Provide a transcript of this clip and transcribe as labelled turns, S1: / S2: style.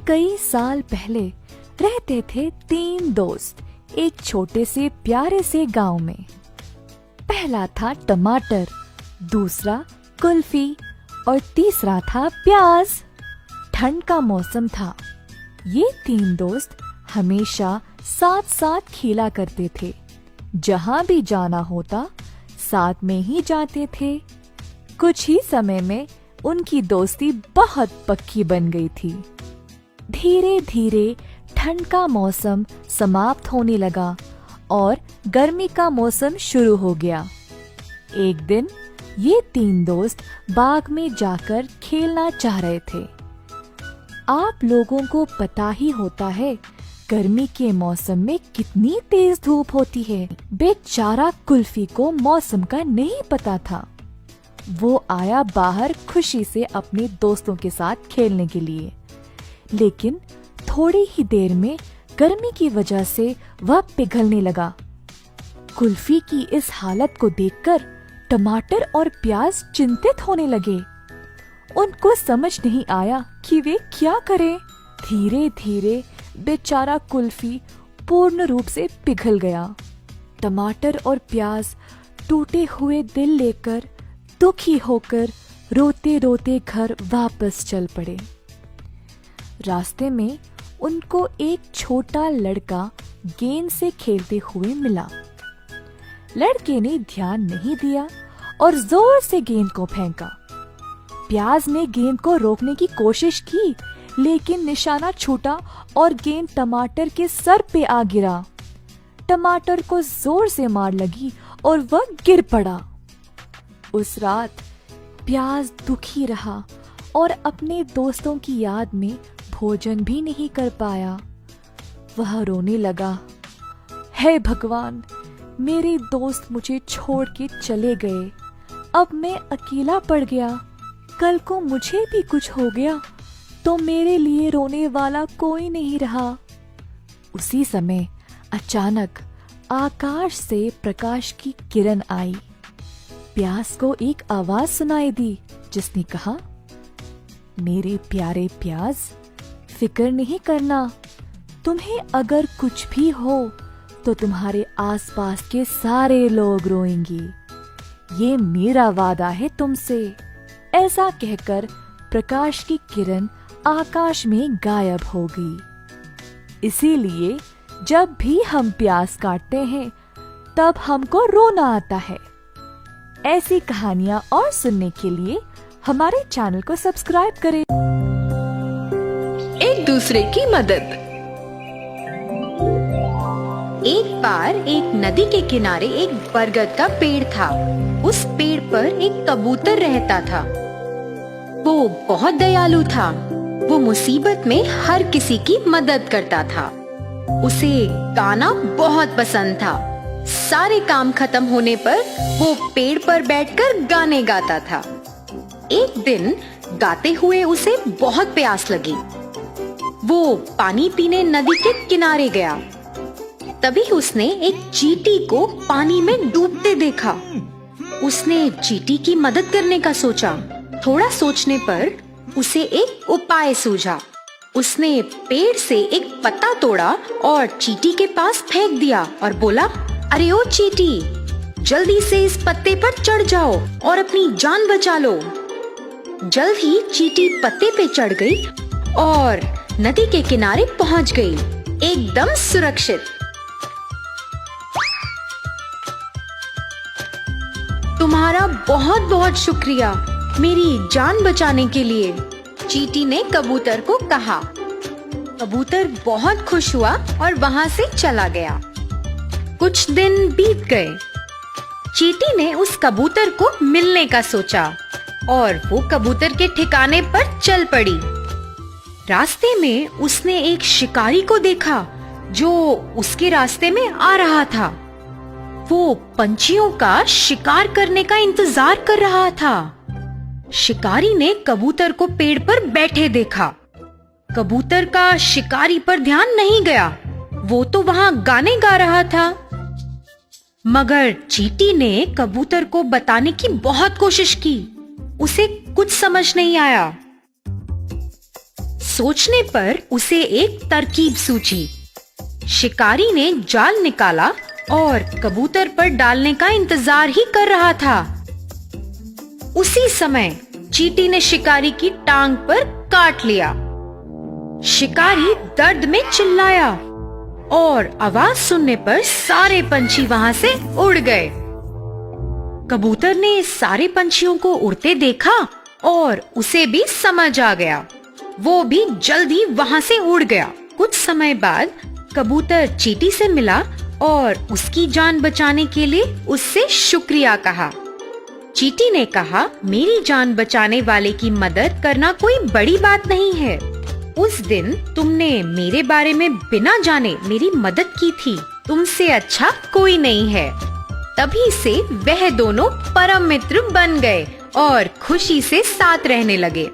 S1: कई साल पहले रहते थे 3 दोस्त एक छोटे से प्यारे से गांव में। पहला था टमाटर, दूसरा कुल्फी और तीसरा था प्याज। ठंड का मौसम था। ये 3 दोस्त हमेशा साथ साथ खेला करते थे। जहां भी जाना होता साथ में ही जाते थे। कुछ ही समय में उनकी दोस्ती बहुत पक्की बन गई थी। धीरे धीरे ठंड का मौसम समाप्त होने लगा और गर्मी का मौसम शुरू हो गया। एक दिन ये 3 दोस्त बाग में जाकर खेलना चाह रहे थे। आप लोगों को पता ही होता है गर्मी के मौसम में कितनी तेज धूप होती है। बेचारा कुल्फी को मौसम का नहीं पता था। वो आया बाहर खुशी से अपने दोस्तों के साथ खेलने के लिए, लेकिन थोड़ी ही देर में गर्मी की वजह से वह पिघलने लगा। कुल्फी की इस हालत को देखकर टमाटर और प्याज चिंतित होने लगे। उनको समझ नहीं आया कि वे क्या करें। धीरे धीरे बेचारा कुल्फी पूर्ण रूप से पिघल गया। टमाटर और प्याज टूटे हुए दिल लेकर दुखी होकर रोते रोते घर वापस चल पड़े। रास्ते में उनको एक छोटा लड़का गेंद से खेलते हुए मिला। लड़के ने ध्यान नहीं दिया और जोर से गेंद को फेंका। प्याज ने गेंद को रोकने की कोशिश की, लेकिन निशाना छूटा और गेंद टमाटर के सर पे आ गिरा। टमाटर को जोर से मार लगी और वह गिर पड़ा। उस रात प्याज दुखी रहा और अपने दोस्तों की याद में भोजन भी नहीं कर पाया। वह रोने लगा, हे भगवान, मेरे दोस्त मुझे छोड़ के चले गए। अब मैं अकेला पड़ गया। कल को मुझे भी कुछ हो गया तो मेरे लिए रोने वाला कोई नहीं रहा। उसी समय अचानक आकाश से प्रकाश की किरण आई। प्याज को एक आवाज सुनाई दी जिसने कहा, मेरे प्यारे प्याज, फिक्र नहीं करना। तुम्हें अगर कुछ भी हो तो तुम्हारे आसपास के सारे लोग रोएंगे। ये मेरा वादा है तुमसे। ऐसा कहकर प्रकाश की किरण आकाश में गायब हो गई। इसीलिए जब भी हम प्याज काटते हैं तब हमको रोना आता है। ऐसी कहानियां और सुनने के लिए हमारे चैनल को सब्सक्राइब करें।
S2: एक दूसरे की मदद। एक बार एक नदी के किनारे एक बरगद का पेड़ था। उस पेड़ पर एक कबूतर रहता था। वो बहुत दयालु था। वो मुसीबत में हर किसी की मदद करता था। उसे गाना बहुत पसंद था। सारे काम खत्म होने पर वो पेड़ पर बैठकर गाने गाता था। एक दिन गाते हुए उसे बहुत प्यास लगी। वो पानी पीने नदी के किनारे गया। तभी उसने एक चींटी को पानी में डूबते देखा। उसने चींटी की मदद करने का सोचा। थोड़ा सोचने पर उसे एक उपाय सूझा। उसने पेड़ से एक पत्ता तोड़ा और चींटी के पास फेंक दिया और बोला, अरे ओ चींटी, जल्दी से इस पत्ते पर चढ़ जाओ और अपनी जान बचा लो। जल्द ही चींटी पत्ते पे चढ़ गई और नदी के किनारे पहुंच गई, एकदम सुरक्षित। तुम्हारा बहुत बहुत शुक्रिया मेरी जान बचाने के लिए, चींटी ने कबूतर को कहा। कबूतर बहुत खुश हुआ और वहां से चला गया। कुछ दिन बीत गए। चींटी ने उस कबूतर को मिलने का सोचा और वो कबूतर के ठिकाने पर चल पड़ी। रास्ते में उसने एक शिकारी को देखा जो उसके रास्ते में आ रहा था। वो पंछियों का शिकार करने का इंतजार कर रहा था। शिकारी ने कबूतर को पेड़ पर बैठे देखा। कबूतर का शिकारी पर ध्यान नहीं गया। वो तो वहां गाने गा रहा था। मगर चींटी ने कबूतर को बताने की बहुत कोशिश की। उसे कुछ समझ नहीं आया। सोचने पर उसे एक तरकीब सूझी। शिकारी ने जाल निकाला और कबूतर पर डालने का इंतजार ही कर रहा था। उसी समय चींटी ने शिकारी की टांग पर काट लिया। शिकारी दर्द में चिल्लाया और आवाज सुनने पर सारे पंछी वहां से उड़ गए। कबूतर ने सारे पंछियों को उड़ते देखा और उसे भी समझ आ गया। वो भी जल्दी वहां से उड़ गया। कुछ समय बाद कबूतर चींटी से मिला और उसकी जान बचाने के लिए उससे शुक्रिया कहा। चींटी ने कहा, मेरी जान बचाने वाले की मदद करना कोई बड़ी बात नहीं है। उस दिन तुमने मेरे बारे में बिना जाने मेरी मदद की थी। तुमसे अच्छा कोई नहीं है। तभी से वह दोनों परम मित्र बन गए और खुशी से साथ रहने लगे।